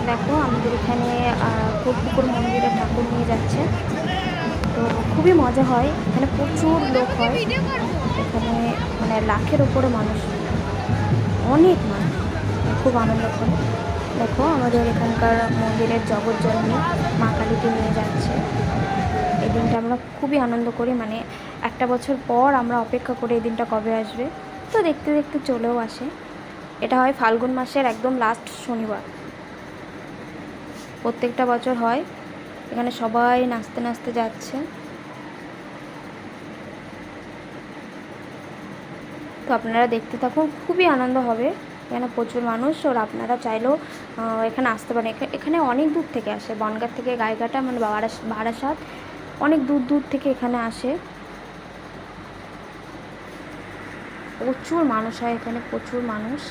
দেখো আমাদের এখানে কোটপুকুর মন্দিরে ঠাকুর নিয়ে যাচ্ছে, তো খুবই মজা হয়। এখানে প্রচুর লোক হয়, এখানে মানে লাখের ওপরে মানুষ, অনেক মানুষ, খুব আনন্দ করে। দেখো আমাদের এখানকার মন্দিরের জগৎজননী মা কালীকে নিয়ে যাচ্ছে। এই দিনটা আমরা খুবই আনন্দ করি, মানে একটা বছর পর আমরা অপেক্ষা করি এই দিনটা কবে আসবে, তো দেখতে দেখতে চলেও আসে। এটা হয় ফাল্গুন মাসের একদম লাস্ট শনিবার, প্রত্যেকটা বছর হয়। এখানে সবাই নাচতে নাচতে যাচ্ছে, তো আপনারা দেখতে থাকুন, খুবই আনন্দ হবে। এখানে প্রচুর মানুষ, ওর আপনারা চাইলেও এখানে আসতে পারেন। এখানে অনেক দূর থেকে আসে, বনগাঁ থেকে গাইঘাটা, মানে বারাসাত, অনেক দূর দূর থেকে এখানে আসে। প্রচুর মানুষ হয় এখানে, প্রচুর মানুষ।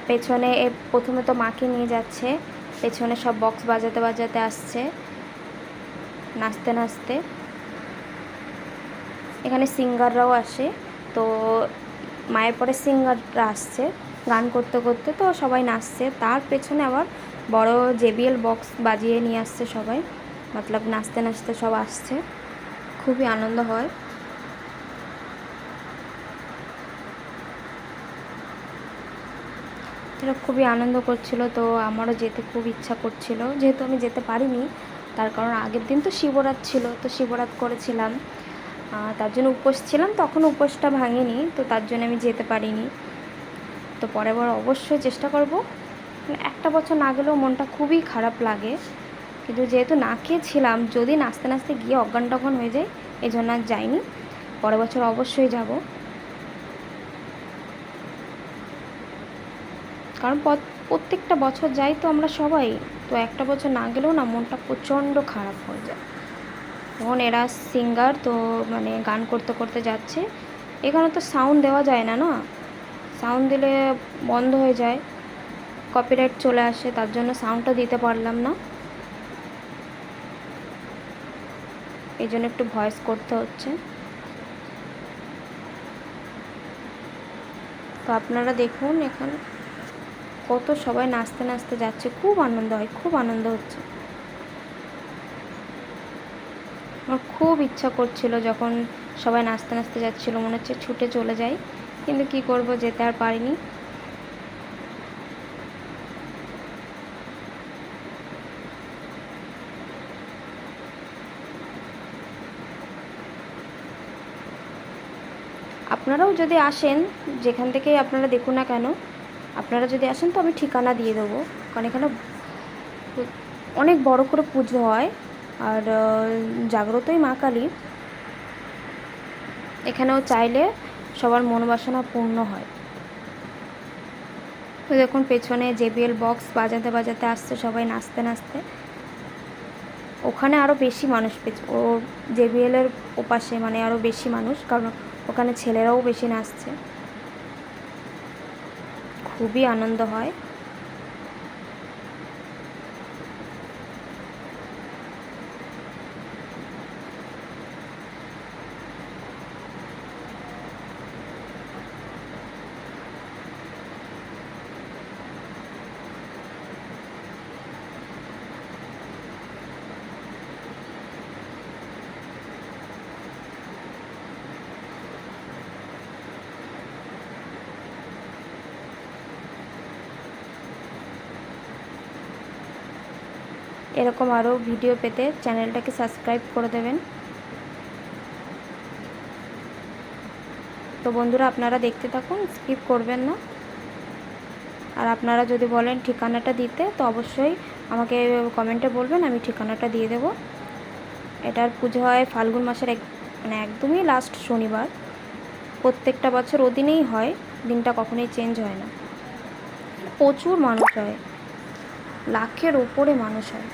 পেছনে প্রথমে তো মাকে নিয়ে যাচ্ছে, পেছনে সব বক্স বাজাতে বাজাতে আসছে, নাচতে নাচতে। এখানে সিঙ্গাররাও আসে, তো মায়ের পরে সিঙ্গাররা আসছে গান করতে করতে, তো সবাই নাচছে। তার পেছনে আবার বড় JBL বক্স বাজিয়ে নিয়ে আসছে সবাই, মতলব নাচতে নাচতে সব আসছে, খুবই আনন্দ হয়। এরা খুবই আনন্দ করছিল, তো আমারও যেতে খুব ইচ্ছা করছিল, যেহেতু আমি যেতে পারিনি। তার কারণ আগের দিন তো শিবরাত ছিল, তো শিবরাত করেছিলাম, তার জন্য উপোস ছিলাম, তখন উপোসটা ভাঙেনি, তো তার জন্য আমি যেতে পারিনি। তো পরের বার অবশ্যই চেষ্টা করব। একটা বছর না গেলেও মনটা খুবই খারাপ লাগে, কিন্তু যেহেতু না খেয়েছিলাম, যদি নাচতে নাচতে গিয়ে অজ্ঞান টজ্ঞান হয়ে যায়, এই জন্য আর যাইনি। পরের বছর অবশ্যই যাব, কারণ প্রত্যেকটা বছর যাই তো আমরা সবাই, তো একটা বছর না গেলেও না মনটা প্রচণ্ড খারাপ হয়ে যায়। তখন এরা সিঙ্গার তো মানে গান করতে করতে যাচ্ছে। এখানে তো সাউন্ড দেওয়া যায় না, না সাউন্ড দিলে বন্ধ হয়ে যায়, কপিরাইট চলে আসে, তার জন্য সাউন্ডটা দিতে পারলাম না, এই জন্য একটু ভয়েস করতে হচ্ছে। তো আপনারা দেখুন এখানে কত সবাই নাচতে নাচতে যাচ্ছে, খুব আনন্দ হয়, খুব আনন্দ হচ্ছে। আমার খুব ইচ্ছা করছিল, যখন সবাই নাচতে নাচতে যাচ্ছিলো মনে হচ্ছে ছুটে চলে যাই, কিন্তু কি করব, যেতে আর পারিনি। আপনারাও যদি আসেন, যেখান থেকেই আপনারা দেখুন না কেন, আপনারা যদি আসেন তো আমি ঠিকানা দিয়ে দেবো, কারণ এখানে অনেক বড় করে পুজো হয়, আর জাগ্রতই মা কালী, এখানেও চাইলে সবার মনোবাসনা পূর্ণ হয়। তো দেখুন পেছনে JBL বক্স বাজাতে বাজাতে আসছে সবাই নাচতে নাচতে। ওখানে আরও বেশি মানুষ, ও JBL-এর ওপাশে মানে আরও বেশি মানুষ, কারণ ওখানে ছেলেরাও বেশি নাচছে, খুবই আনন্দ হয়। এরকম আরও ভিডিও পেতে চ্যানেলটাকে সাবস্ক্রাইব করে দেবেন। তো বন্ধুরা আপনারা দেখতে থাকুন, স্কিপ করবেন না। আর আপনারা যদি বলেন ঠিকানাটা দিতে, তো অবশ্যই আমাকে কমেন্টে বলবেন, আমি ঠিকানাটা দিয়ে দেব। এটার পুজো হয় ফাল্গুন মাসের মানে একদমই লাস্ট শনিবার, প্রত্যেকটা বছর ওদিনেই হয়, দিনটা কখনোই চেঞ্জ হয় না। প্রচুর মানুষ হয়, লাখের ওপরে মানুষ হয়।